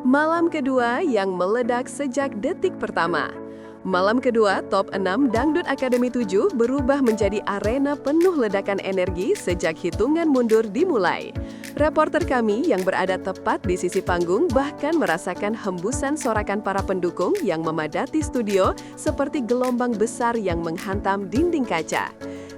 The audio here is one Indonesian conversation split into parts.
Malam kedua yang meledak sejak detik pertama. Malam kedua Top 6 Dangdut Akademi 7 berubah menjadi arena penuh ledakan energi sejak hitungan mundur dimulai. Reporter kami yang berada tepat di sisi panggung bahkan merasakan hembusan sorakan para pendukung yang memadati studio seperti gelombang besar yang menghantam dinding kaca.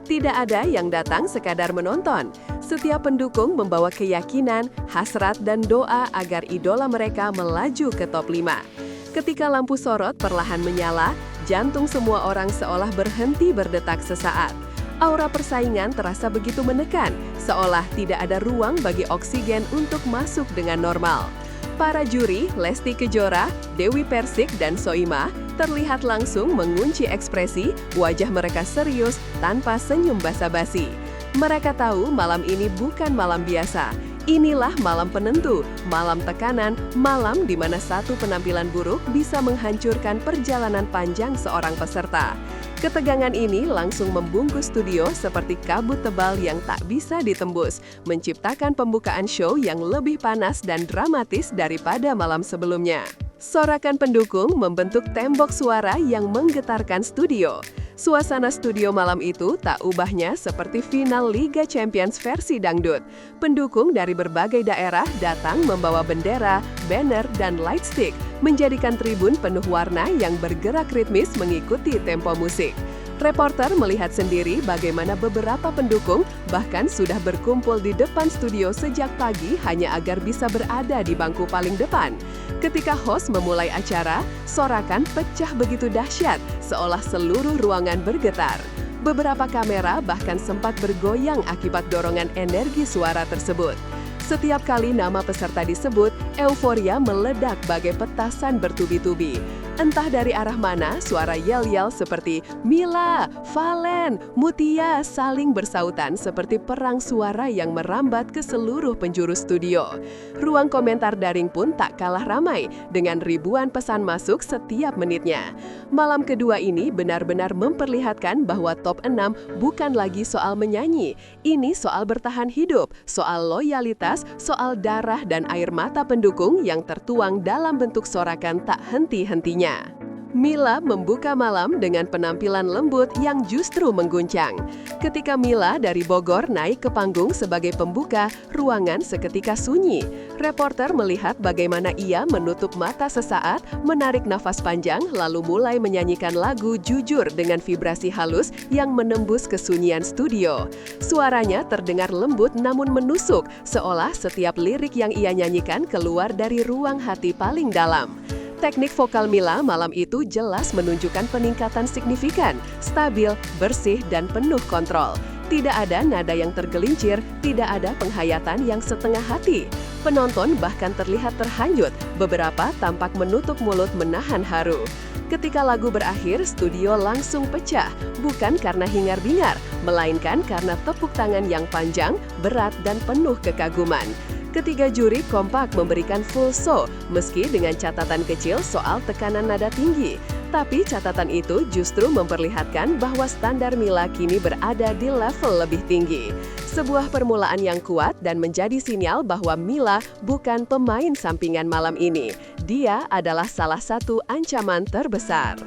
Tidak ada yang datang sekadar menonton. Setiap pendukung membawa keyakinan, hasrat, dan doa agar idola mereka melaju ke top 5. Ketika lampu sorot perlahan menyala, jantung semua orang seolah berhenti berdetak sesaat. Aura persaingan terasa begitu menekan, seolah tidak ada ruang bagi oksigen untuk masuk dengan normal. Para juri, Lesti Kejora, Dewi Persik, dan Soimah, terlihat langsung mengunci ekspresi, wajah mereka serius tanpa senyum basa-basi. Mereka tahu malam ini bukan malam biasa. Inilah malam penentu, malam tekanan, malam di mana satu penampilan buruk bisa menghancurkan perjalanan panjang seorang peserta. Ketegangan ini langsung membungkus studio seperti kabut tebal yang tak bisa ditembus, menciptakan pembukaan show yang lebih panas dan dramatis daripada malam sebelumnya. Sorakan pendukung membentuk tembok suara yang menggetarkan studio. Suasana studio malam itu tak ubahnya seperti final Liga Champions versi dangdut. Pendukung dari berbagai daerah datang membawa bendera, banner, dan light stick, menjadikan tribun penuh warna yang bergerak ritmis mengikuti tempo musik. Reporter melihat sendiri bagaimana beberapa pendukung bahkan sudah berkumpul di depan studio sejak pagi hanya agar bisa berada di bangku paling depan. Ketika host memulai acara, sorakan pecah begitu dahsyat, seolah seluruh ruangan bergetar. Beberapa kamera bahkan sempat bergoyang akibat dorongan energi suara tersebut. Setiap kali nama peserta disebut, euforia meledak bagai petasan bertubi-tubi. Entah dari arah mana, suara yel-yel seperti Mila, Valen, Mutia saling bersautan seperti perang suara yang merambat ke seluruh penjuru studio. Ruang komentar daring pun tak kalah ramai dengan ribuan pesan masuk setiap menitnya. Malam kedua ini benar-benar memperlihatkan bahwa Top 6 bukan lagi soal menyanyi. Ini soal bertahan hidup, soal loyalitas, soal darah dan air mata pendukung yang tertuang dalam bentuk sorakan tak henti-hentinya. Mila membuka malam dengan penampilan lembut yang justru mengguncang. Ketika Mila dari Bogor naik ke panggung sebagai pembuka, ruangan seketika sunyi. Reporter melihat bagaimana ia menutup mata sesaat, menarik nafas panjang, lalu mulai menyanyikan lagu Jujur dengan vibrasi halus yang menembus kesunyian studio. Suaranya terdengar lembut namun menusuk, seolah setiap lirik yang ia nyanyikan keluar dari ruang hati paling dalam. Teknik vokal Mila malam itu jelas menunjukkan peningkatan signifikan, stabil, bersih, dan penuh kontrol. Tidak ada nada yang tergelincir, tidak ada penghayatan yang setengah hati. Penonton bahkan terlihat terhanyut, beberapa tampak menutup mulut menahan haru. Ketika lagu berakhir, studio langsung pecah, bukan karena hingar-bingar, melainkan karena tepuk tangan yang panjang, berat, dan penuh kekaguman. Ketiga juri kompak memberikan full show, meski dengan catatan kecil soal tekanan nada tinggi. Tapi catatan itu justru memperlihatkan bahwa standar Mila kini berada di level lebih tinggi. Sebuah permulaan yang kuat dan menjadi sinyal bahwa Mila bukan pemain sampingan malam ini. Dia adalah salah satu ancaman terbesar.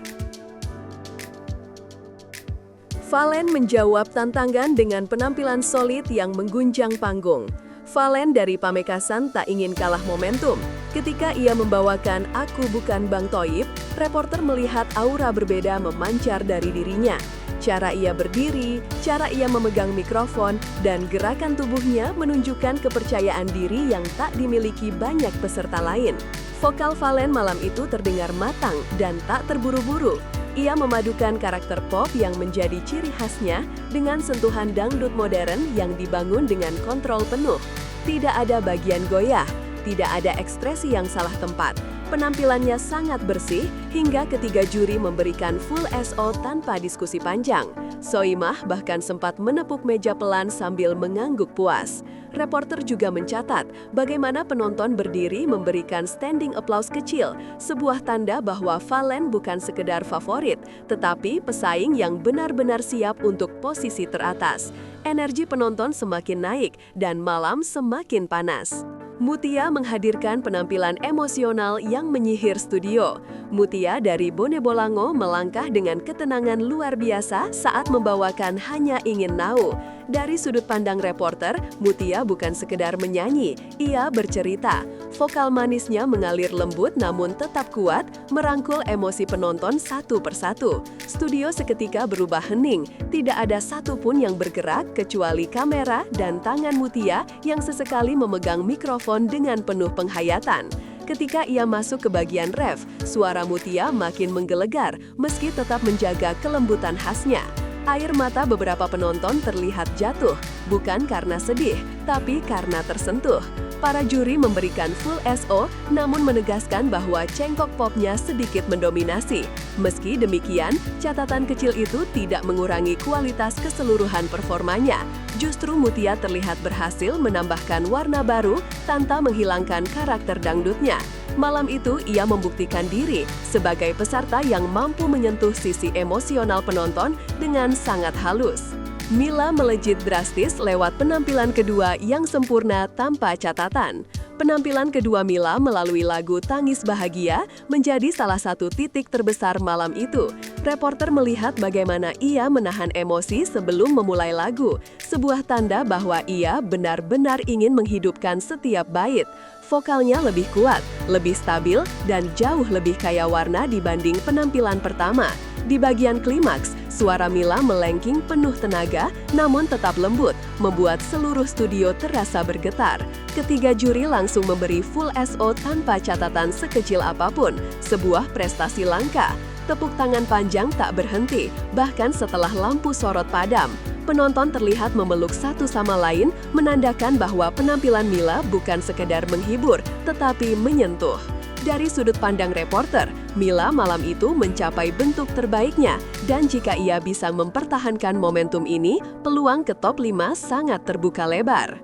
Valen menjawab tantangan dengan penampilan solid yang mengguncang panggung. Valen dari Pamekasan tak ingin kalah momentum. Ketika ia membawakan Aku Bukan Bang Toib, reporter melihat aura berbeda memancar dari dirinya. Cara ia berdiri, cara ia memegang mikrofon, dan gerakan tubuhnya menunjukkan kepercayaan diri yang tak dimiliki banyak peserta lain. Vokal Valen malam itu terdengar matang dan tak terburu-buru. Ia memadukan karakter pop yang menjadi ciri khasnya dengan sentuhan dangdut modern yang dibangun dengan kontrol penuh. Tidak ada bagian goyah, tidak ada ekspresi yang salah tempat. Penampilannya sangat bersih hingga ketiga juri memberikan full SO tanpa diskusi panjang. Soimah bahkan sempat menepuk meja pelan sambil mengangguk puas. Reporter juga mencatat bagaimana penonton berdiri memberikan standing applause kecil, sebuah tanda bahwa Valen bukan sekedar favorit, tetapi pesaing yang benar-benar siap untuk posisi teratas. Energi penonton semakin naik dan malam semakin panas. Mutia menghadirkan penampilan emosional yang menyihir studio. Mutia dari Bone Bolango melangkah dengan ketenangan luar biasa saat membawakan Hanya Ingin Nau. Dari sudut pandang reporter, Mutia bukan sekedar menyanyi, ia bercerita. Vokal manisnya mengalir lembut namun tetap kuat, merangkul emosi penonton satu persatu. Studio seketika berubah hening, tidak ada satupun yang bergerak kecuali kamera dan tangan Mutia yang sesekali memegang mikrofon dengan penuh penghayatan. Ketika ia masuk ke bagian ref, suara Mutia makin menggelegar meski tetap menjaga kelembutan khasnya. Air mata beberapa penonton terlihat jatuh, bukan karena sedih, tapi karena tersentuh. Para juri memberikan full SO, namun menegaskan bahwa cengkok popnya sedikit mendominasi. Meski demikian, catatan kecil itu tidak mengurangi kualitas keseluruhan performanya. Justru Mutia terlihat berhasil menambahkan warna baru tanpa menghilangkan karakter dangdutnya. Malam itu, ia membuktikan diri sebagai peserta yang mampu menyentuh sisi emosional penonton dengan sangat halus. Mila melejit drastis lewat penampilan kedua yang sempurna tanpa catatan. Penampilan kedua Mila melalui lagu Tangis Bahagia menjadi salah satu titik terbesar malam itu. Reporter melihat bagaimana ia menahan emosi sebelum memulai lagu, sebuah tanda bahwa ia benar-benar ingin menghidupkan setiap bait. Vokalnya lebih kuat, lebih stabil, dan jauh lebih kaya warna dibanding penampilan pertama. Di bagian klimaks, suara Mila melengking penuh tenaga, namun tetap lembut, membuat seluruh studio terasa bergetar. Ketiga juri langsung memberi full SO tanpa catatan sekecil apapun, sebuah prestasi langka. Tepuk tangan panjang tak berhenti, bahkan setelah lampu sorot padam. Penonton terlihat memeluk satu sama lain, menandakan bahwa penampilan Mila bukan sekedar menghibur, tetapi menyentuh. Dari sudut pandang reporter, Mila malam itu mencapai bentuk terbaiknya, dan jika ia bisa mempertahankan momentum ini, peluang ke top 5 sangat terbuka lebar.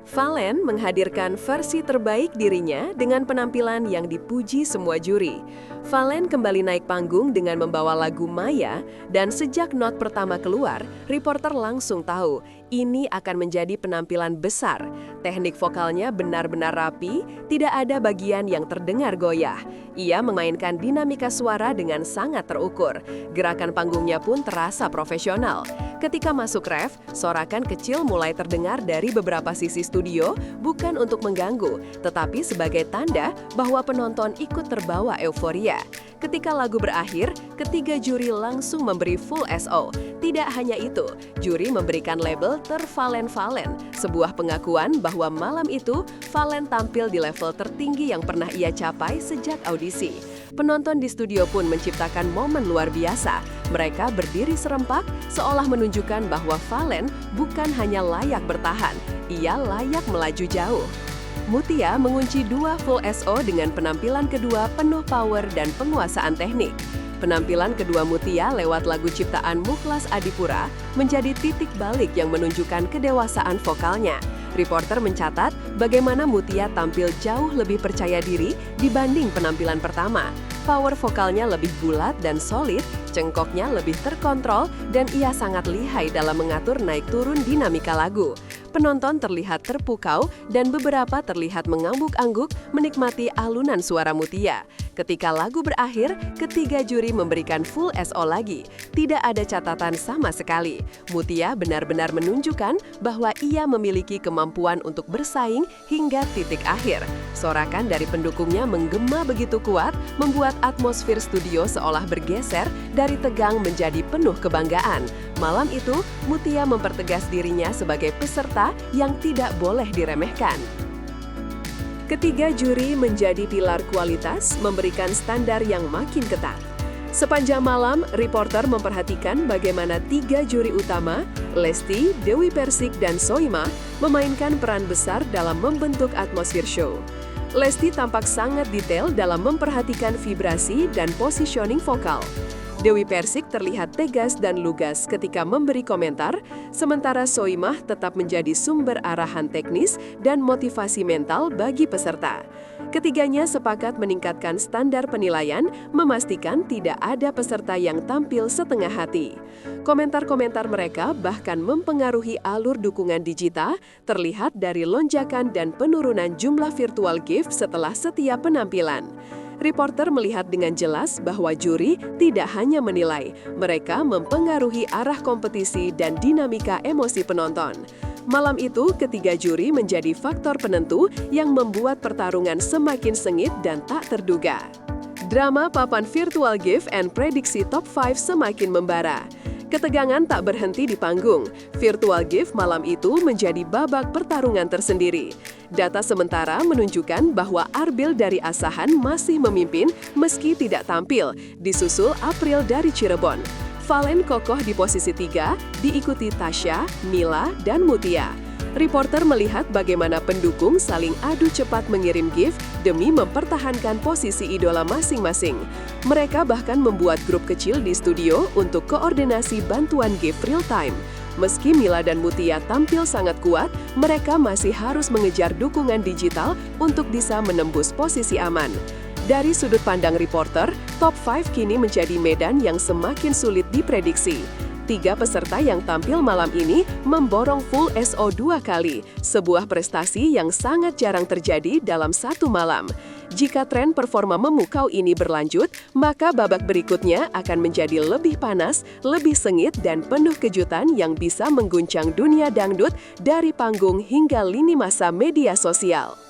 Valen menghadirkan versi terbaik dirinya dengan penampilan yang dipuji semua juri. Valen kembali naik panggung dengan membawa lagu Maya, dan sejak not pertama keluar, reporter langsung tahu ini akan menjadi penampilan besar. Teknik vokalnya benar-benar rapi, tidak ada bagian yang terdengar goyah. Ia memainkan dinamika suara dengan sangat terukur. Gerakan panggungnya pun terasa profesional. Ketika masuk ref, sorakan kecil mulai terdengar dari beberapa sisi studio, bukan untuk mengganggu, tetapi sebagai tanda bahwa penonton ikut terbawa euforia. Ketika lagu berakhir, ketiga juri langsung memberi full SO. Tidak hanya itu, juri memberikan label ter-Valen-Valen, sebuah pengakuan bahwa malam itu Valen tampil di level tertinggi yang pernah ia capai sejak audisi. Penonton di studio pun menciptakan momen luar biasa. Mereka berdiri serempak, seolah menunjukkan bahwa Valen bukan hanya layak bertahan, ia layak melaju jauh. Mutia mengunci 2 full SO dengan penampilan kedua penuh power dan penguasaan teknik. Penampilan kedua Mutia lewat lagu ciptaan Mukhlas Adipura menjadi titik balik yang menunjukkan kedewasaan vokalnya. Reporter mencatat bagaimana Mutia tampil jauh lebih percaya diri dibanding penampilan pertama. Power vokalnya lebih bulat dan solid, cengkoknya lebih terkontrol, dan ia sangat lihai dalam mengatur naik turun dinamika lagu. Penonton terlihat terpukau dan beberapa terlihat mengangguk-angguk menikmati alunan suara Mutia. Ketika lagu berakhir, ketiga juri memberikan full SO lagi. Tidak ada catatan sama sekali. Mutia benar-benar menunjukkan bahwa ia memiliki kemampuan untuk bersaing hingga titik akhir. Sorakan dari pendukungnya menggema begitu kuat, membuat atmosfer studio seolah bergeser dari tegang menjadi penuh kebanggaan. Malam itu, Mutia mempertegas dirinya sebagai peserta yang tidak boleh diremehkan. Ketiga juri menjadi pilar kualitas, memberikan standar yang makin ketat. Sepanjang malam, reporter memperhatikan bagaimana 3 juri utama, Lesti, Dewi Persik, dan Soimah, memainkan peran besar dalam membentuk atmosfer show. Lesti tampak sangat detail dalam memperhatikan vibrasi dan positioning vokal. Dewi Persik terlihat tegas dan lugas ketika memberi komentar, sementara Soimah tetap menjadi sumber arahan teknis dan motivasi mental bagi peserta. Ketiganya sepakat meningkatkan standar penilaian, memastikan tidak ada peserta yang tampil setengah hati. Komentar-komentar mereka bahkan mempengaruhi alur dukungan digital, terlihat dari lonjakan dan penurunan jumlah virtual gift setelah setiap penampilan. Reporter melihat dengan jelas bahwa juri tidak hanya menilai, mereka mempengaruhi arah kompetisi dan dinamika emosi penonton. Malam itu, ketiga juri menjadi faktor penentu yang membuat pertarungan semakin sengit dan tak terduga. Drama papan virtual gift and prediksi top 5 semakin membara. Ketegangan tak berhenti di panggung. Virtual gift malam itu menjadi babak pertarungan tersendiri. Data sementara menunjukkan bahwa Arbil dari Asahan masih memimpin meski tidak tampil, disusul April dari Cirebon. Valen kokoh di posisi 3, diikuti Tasya, Mila, dan Mutia. Reporter melihat bagaimana pendukung saling adu cepat mengirim gift demi mempertahankan posisi idola masing-masing. Mereka bahkan membuat grup kecil di studio untuk koordinasi bantuan gift real time. Meski Mila dan Mutia tampil sangat kuat, mereka masih harus mengejar dukungan digital untuk bisa menembus posisi aman. Dari sudut pandang reporter, top 5 kini menjadi medan yang semakin sulit diprediksi. 3 peserta yang tampil malam ini memborong full SO 2 kali, sebuah prestasi yang sangat jarang terjadi dalam satu malam. Jika tren performa memukau ini berlanjut, maka babak berikutnya akan menjadi lebih panas, lebih sengit, dan penuh kejutan yang bisa mengguncang dunia dangdut dari panggung hingga lini masa media sosial.